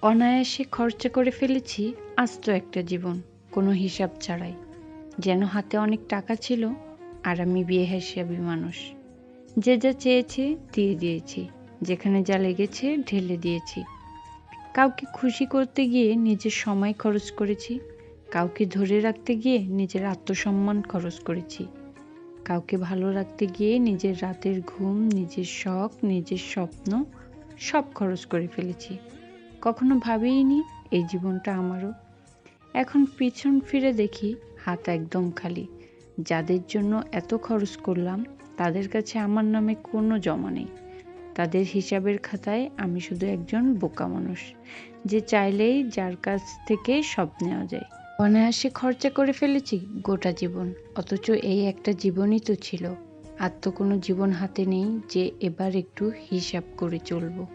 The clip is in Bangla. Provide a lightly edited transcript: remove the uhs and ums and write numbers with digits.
অনায়াসে খরচা করে ফেলেছি আস্ত একটা জীবন, কোনো হিসাব ছাড়াই। যেন হাতে অনেক টাকা ছিল, আর আমি বেহিসাবি মানুষ। যে যা চেয়েছে দিয়ে দিয়েছি, যেখানে যা লেগেছে ঢেলে দিয়েছি। কাউকে খুশি করতে গিয়ে নিজের সময় খরচ করেছি, কাউকে ধরে রাখতে গিয়ে নিজের আত্মসম্মান খরচ করেছি, কাউকে ভালো রাখতে গিয়ে নিজের রাতের ঘুম, নিজের শখ, নিজের স্বপ্ন সব খরচ করে ফেলেছি। কখনো ভাবিইনি এই জীবনটা আমারও। এখন পিছন ফিরে দেখি হাত একদম খালি। যাদের জন্য এত খরচ করলাম তাদের কাছে আমার নামে কোনো জমা নেই। তাদের হিসাবের খাতায় আমি শুধু একজন বোকা মানুষ, যে চাইলেই যার কাছ থেকে সব নেওয়া যায়। অনায়াসে খরচা করে ফেলেছি গোটা জীবন, অথচ এই একটা জীবনই তো ছিল। আর তো কোনো জীবন হাতে নেই যে এবার একটু হিসাব করে চলবো।